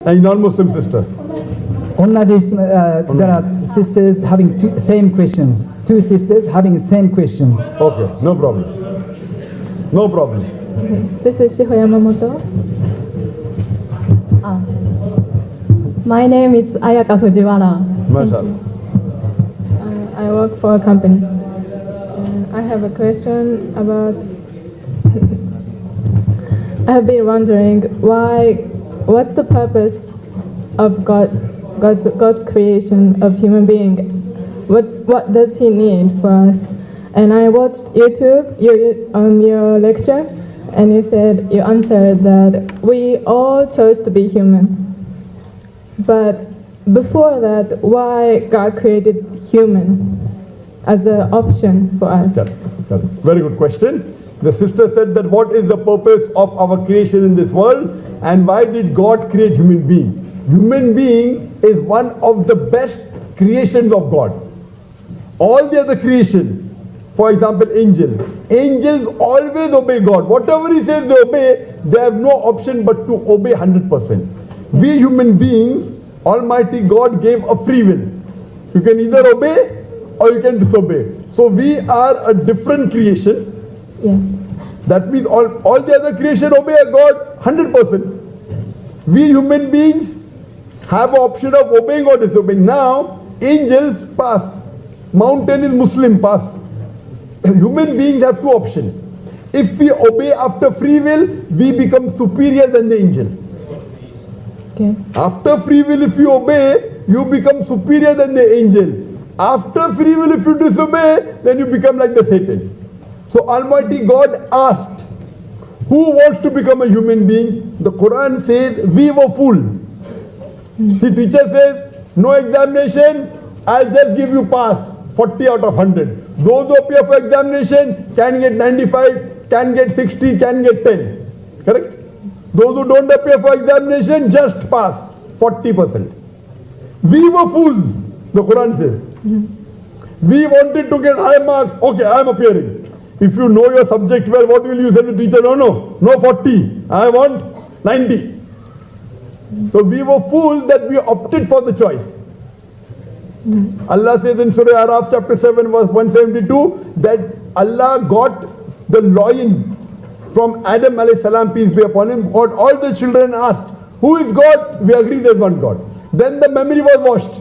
A non-Muslim sister. There are sisters having same questions. Two sisters having same questions. Okay, no problem. No problem. Okay. This is Shiho Yamamoto. My name is Ayaka Fujiwara. MashaAllah. I work for a company. I have a question about. I have been wondering what's the purpose of God's creation of human being? What does He need for us? And I watched YouTube, your lecture, and you answered that we all chose to be human. But before that, why God created human as an option for us? Very good question. The sister said that what is the purpose of our creation in this world, and why did God create human being? Human being is one of the best creations of God. All the other creation, for example, angels always obey God. Whatever He says they obey, they have no option but to obey 100%. We human beings, Almighty God gave a free will. You can either obey or you can disobey. So we are a different creation. Yes. That means all the other creation obey God 100%. We human beings have an option of obeying or disobeying. Now, angels pass. Mountain is Muslim, pass. Human beings have two options. If we obey after free will, we become superior than the angel. Okay. After free will, if you obey, you become superior than the angel. After free will, if you disobey, then you become like the Satan. So Almighty God asked, who wants to become a human being? The Quran says, we were fooled. The teacher says, no examination, I'll just give you pass, 40 out of 100. Those who appear for examination can get 95, can get 60, can get 10. Correct? Those who don't appear for examination, just pass, 40%. We were fools, the Quran says. We wanted to get high marks. Okay, I am appearing. If you know your subject well, what will you say to teacher? No 40. I want 90. So we were fools that we opted for the choice. Allah says in Surah Araf chapter 7 verse 172 that Allah got the loin from Adam alayhi salam, peace be upon him, got all the children asked, who is God? We agree there's one God. Then the memory was washed.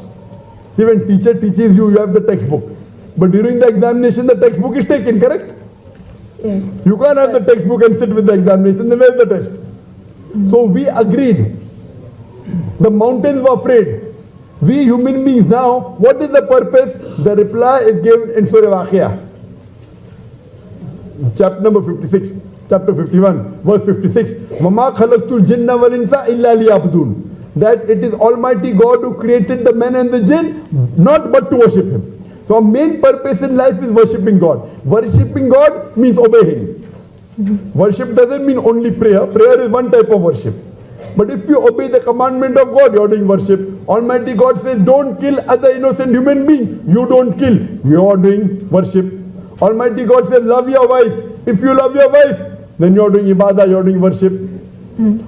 Even teacher teaches you, you have the textbook. But during the examination, the textbook is taken, correct? Yes. You can't have the textbook and sit with the examination, then where's the test? So we agreed. The mountains were afraid. We human beings now, what is the purpose? The reply is given in Surah Waqia. Chapter number 56, chapter 51, verse 56. وَمَا خَلَقْتُ الْجِنَّ وَالْإِنسَ إِلَّا لِيَعْبُدُونَ. That it is Almighty God who created the men and the jinn, not but to worship Him. So our main purpose in life is worshipping God. Worshipping God means obeying Him. Worship doesn't mean only prayer. Prayer is one type of worship. But if you obey the commandment of God, you are doing worship. Almighty God says, don't kill other innocent human being. You don't kill. You are doing worship. Almighty God says, love your wife. If you love your wife, then you are doing ibadah, you are doing worship.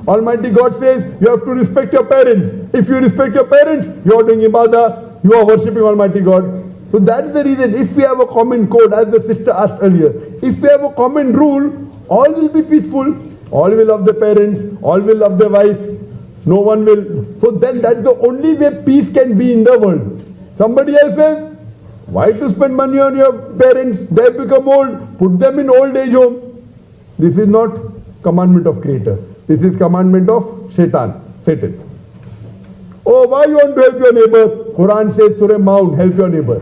Almighty God says, you have to respect your parents. If you respect your parents, you are doing ibadah, you are worshipping Almighty God. So that is the reason, if we have a common code, as the sister asked earlier, if we have a common rule, all will be peaceful. All will love their parents, all will love their wife, no one will. So then that's the only way peace can be in the world. Somebody else says, why to spend money on your parents? They have become old, put them in old age home. This is not commandment of Creator. This is commandment of Satan. Oh, why you want to help your neighbor? Quran says, Surah Maun, help your neighbor.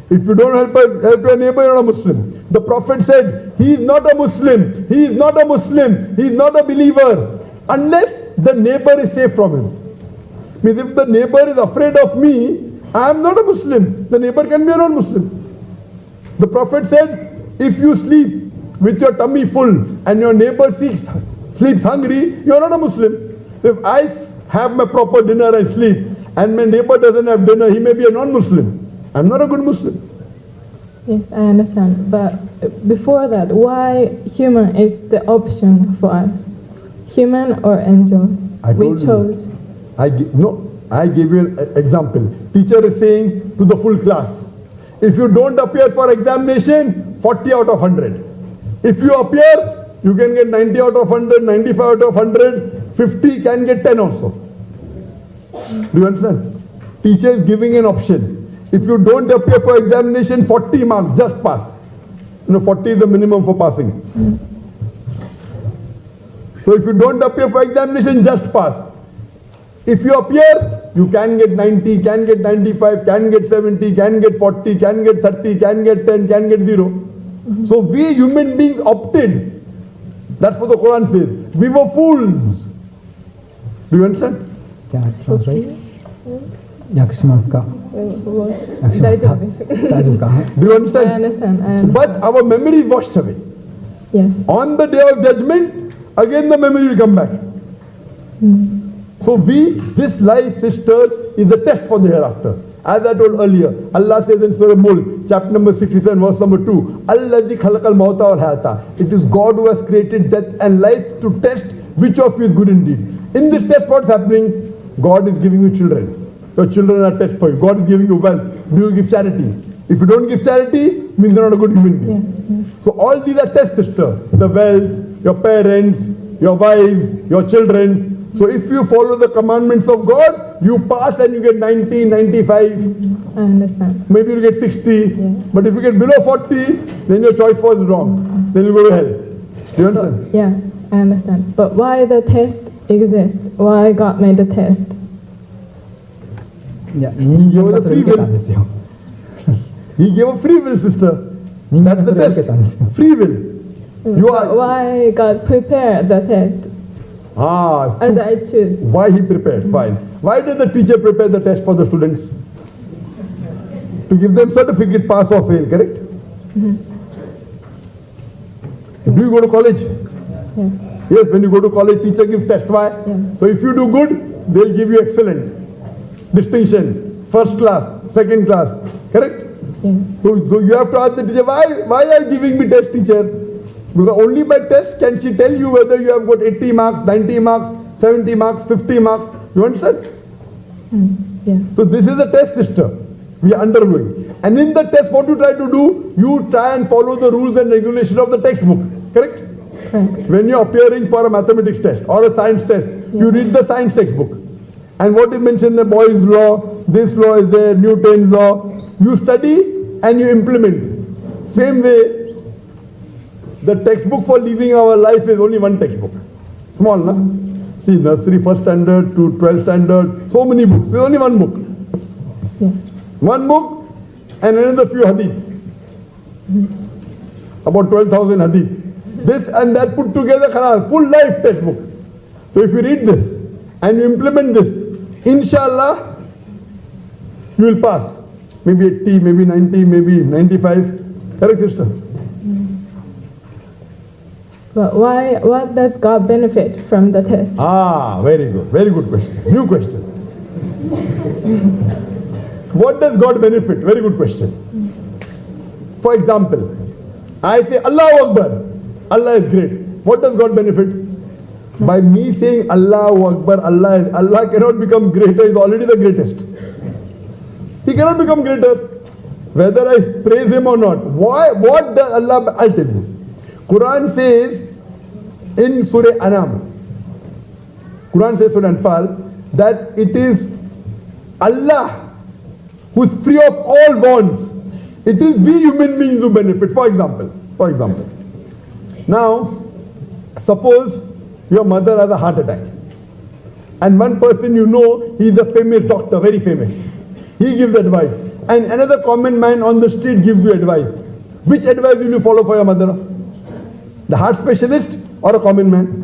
If you don't help your neighbor, you're not a Muslim. The Prophet said, he is not a Muslim, he is not a Muslim, he is not a believer, unless the neighbor is safe from him. Means if the neighbor is afraid of me, I am not a Muslim. The neighbor can be a non-Muslim. The Prophet said, if you sleep with your tummy full and your neighbor sleeps hungry, you are not a Muslim. If I have my proper dinner and sleep, and my neighbor doesn't have dinner, he may be a non-Muslim. I'm not a good Muslim. Yes, I understand. But before that, why human is the option for us? Human or angels? We chose. I gave you an example. Teacher is saying to the full class, if you don't appear for examination, 40 out of 100. If you appear, you can get 90 out of 100, 95 out of 100, 50 can get 10 also. Do you understand? Teacher is giving an option. If you don't appear for examination, 40 marks, just pass. 40 is the minimum for passing. So if you don't appear for examination, just pass. If you appear, you can get 90, can get 95, can get 70, can get 40, can get 30, can get 10, can get 0. So we human beings opted. That's what the Quran says. We were fools. Do you understand? Can I translate? 訳しますか？訳しますか？大丈夫ですか？ Do you I understand? understand. I understand. But our memory is washed away. Yes. On the day of judgment, again the memory will come back. So this life, sister, is a test for the hereafter. As I told earlier, Allah says in Surah Mulk, chapter number 67, verse number 2, Alladhi khalaqal mauta wal hayata. It is God who has created death and life to test which of you is good indeed. In this test, what's happening? God is giving you children. Your children are test for you. God is giving you wealth. Do you give charity? If you don't give charity, means you're not a good human being. Yes. So all these are tests, sister. The wealth, your parents, your wives, your children. So if you follow the commandments of God, you pass and you get 90, 95. I understand. Maybe you get 60. But if you get below 40, then your choice was wrong. Then you go to hell. Do you understand? Yeah, I understand. But why the test exists? Why God made the test? いや、人間がそれ受けたんですよ。 He gave a free will, sister. 人間 That's がそ the れを受けたんですよ。 test. Free will. You But are why God prepared the test as I choose? why he prepared. Fine. Why did the teacher prepare the test for the students? To give them certificate, pass or fail, correct? Do you go to college? Yes. Yes, when you go to college, teacher gives test. Why? Yes. So if you do good, they'll give you excellent, distinction, first class, second class, correct? Yes. So you have to ask the teacher, why are you giving me test, teacher? Because only by test can she tell you whether you have got 80 marks, 90 marks, 70 marks, 50 marks. You understand? Yeah. So this is a test, sister. We are undergoing. And in the test, what you try to do, you try and follow the rules and regulations of the textbook. Correct? Correct. When you are appearing for a mathematics test or a science test, you read the science textbook. And what is mentioned, the Boyle's law, this law is there, Newton's law. You study and you implement. Same way, the textbook for living our life is only one textbook. Small, na? See, nursery, first standard to 12th standard, so many books. There's only one book. Yes. One book and another few hadith. About 12,000 hadith. This and that put together, full life textbook. So if you read this and you implement this, inshallah, you will pass. Maybe 80, maybe 90, maybe 95. Correct, sister? But why? What does God benefit from the test? Very good. Very good question. New question. What does God benefit? Very good question. For example, I say Allahu Akbar. Allah is great. What does God benefit? By me saying Allahu Akbar, Allah cannot become greater, is already the greatest. He cannot become greater. Whether I praise him or not. Why? What does Allah? I'll tell you. Quran says in Surah Anam, Quran says Surah Anfal, that it is Allah who is free of all bonds. It is we human beings who benefit. For example, now, suppose your mother has a heart attack, and one person you know, he is a famous doctor, very famous. He gives advice, and another common man on the street gives you advice. Which advice will you follow for your mother? The heart specialist or a common man?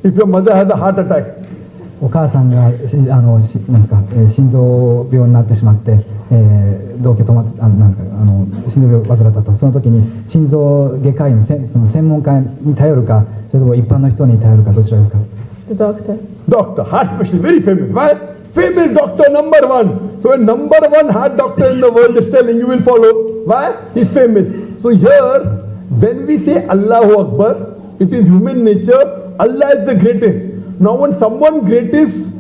If your mother has a heart attack, お母さんがなんですか、心臓病になってしまって、動悸止まってなんですか、心臓病を患ったと、その時に心臓外科医のその専門家に頼るか、それとも一般の人に頼るか、どちらですか？ The doctor. Doctor, heart specialist, very famous. Why? Famous doctor, number one. So a number one heart doctor in the world is telling you will follow. Why? He's famous. So here, when we say Allahu Akbar, it is human nature. Allah is the greatest. Now when someone greatest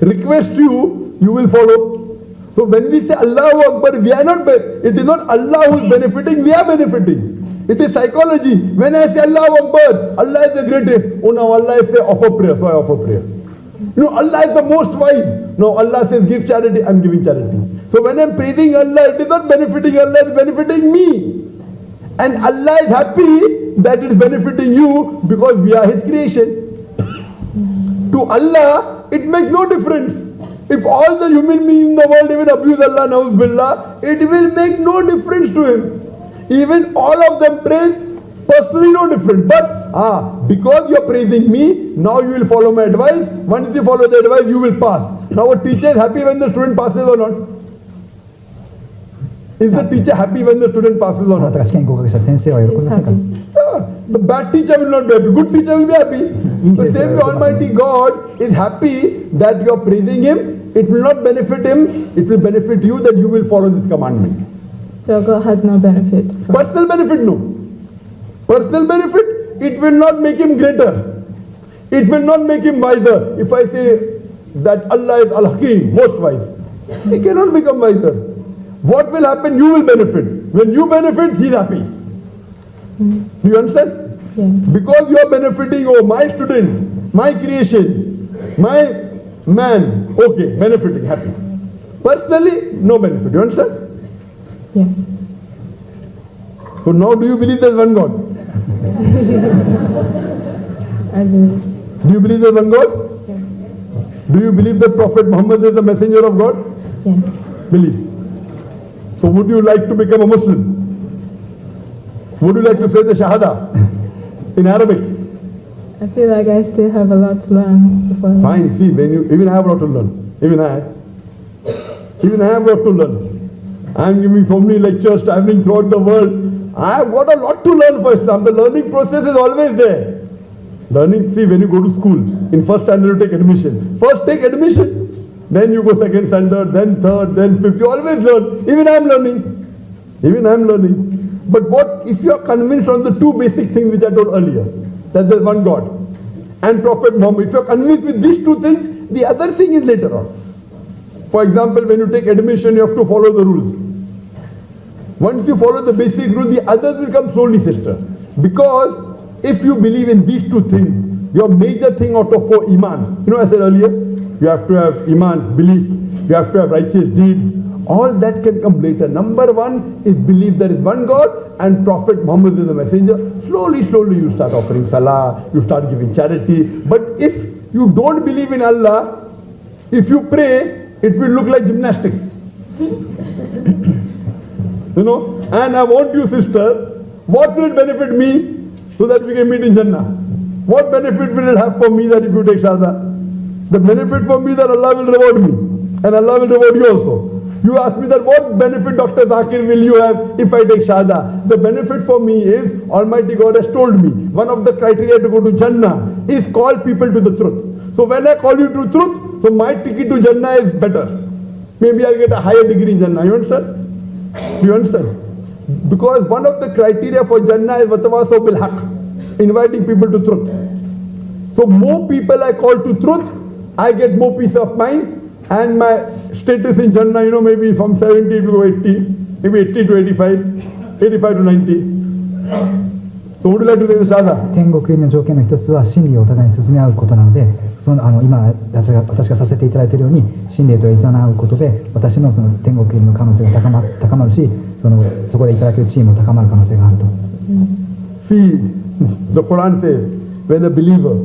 requests you, you will follow. So when we say Allahu Akbar, we are not, it is not Allah who is benefiting, we are benefiting. It is psychology. When I say Allahu Akbar, Allah is the greatest. Oh, now Allah is say offer prayer, so I offer prayer. You know, Allah is the most wise. No, Allah says give charity, I am giving charity. So when I am praising Allah, it is not benefiting Allah, it is benefiting me. And Allah is happy that it is benefiting you because we are His creation. To Allah, it makes no difference. If all the human beings in the world even abuse Allah, na'uz billah, it will make no difference to Him. Even all of them praise, personally no different. But because you are praising me, now you will follow my advice. Once you follow the advice, you will pass. Now a teacher is happy when the student passes or not? Is the teacher happy when the student passes or あな not? たが試験に合格した先生は喜びませんか？ The bad teacher will not be happy. Good teacher will be happy. The same way Almighty God is happy that you are praising Him. It will not benefit Him. It will benefit you that you will follow this commandment. So God has no benefit from Personal benefit, no. Personal benefit, it will not make him greater. It will not make him wiser. If I say that Allah is Al-Hakim, most wise, he cannot become wiser. What will happen? You will benefit. When you benefit, he is happy. Do you understand? Yes. Because you are benefiting, oh, my student, my creation, my man, okay, benefiting, happy. Personally, no benefit. You understand? Yes. So now do you believe there is one God? I believe. Do you believe there is one God? Yes. Do you believe that Prophet Muhammad is the messenger of God? Yes. Believe. So would you like to become a Muslim? Would you like to say the Shahada in Arabic? I feel like I still have a lot to learn before. Fine, see, when you, even I have a lot to learn. Even I have a lot to learn. I am giving so many lectures, traveling throughout the world. I have got a lot to learn for Islam. The learning process is always there. Learning, see, when you go to school, in first standard you take admission. First take admission, then you go second standard, then third, then fifth. You always learn. Even I am learning. Even I am learning. But what if you are convinced on the two basic things which I told earlier, that there is one God and Prophet Muhammad, if you are convinced with these two things, the other thing is later on. For example, when you take admission, you have to follow the rules. Once you follow the basic rules, the others will come slowly, sister. Because if you believe in these two things, your major thing out of four, Iman. You know I said earlier, you have to have Iman, belief. You have to have righteous deed. All that can come later. Number one is believe there is one God and Prophet Muhammad is the messenger. Slowly, slowly you start offering salah, you start giving charity. But if you don't believe in Allah, if you pray, it will look like gymnastics. You know, and I want you, sister, what will it benefit me so that we can meet in Jannah? What benefit will it have for me that if you take Shahada? The benefit for me that Allah will reward me and Allah will reward you also. You ask me that what benefit, Dr. Zakir, will you have if I take Shahada? The benefit for me is Almighty God has told me one of the criteria to go to Jannah is call people to the truth. So when I call you to truth, so my ticket to Jannah is better. Maybe I'll get a higher degree in Jannah. You understand? Do you understand? Because one of the criteria for Jannah is Watawasaw bil Haqq, inviting people to truth. So more people I call to truth, I get more peace of mind and my status in Jannah, you know, maybe from 70 to 80, maybe 80 to 85, 85 to 90. So would you like to take the Shahada? 天国入りの条件の一つは真理をお互いに進め合うことなので、今私がさせていただいているように真理といざなうことで私のその天国入りの可能性が高まるし、そこでいただける地位も高まる可能性があると。See, the Quran says, when a believer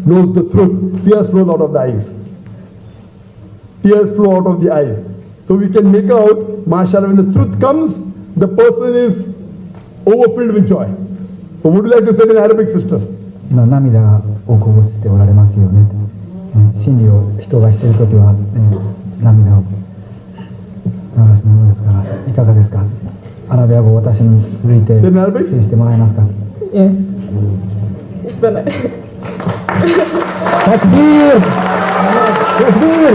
knows the truth, tears flow out of the eyes. Tears flow out of the eyes. So we can make out, mashallah, when the truth comes, the person is overfilled with joy. So would you like to say in Arabic, sister? 今涙をこぼしておられますよね。真理を人がしているときは、涙を流すものですから、いかがですか？アラビア語を私に続いて失礼してもらえますか？ Yes. But Takbir! Takbir!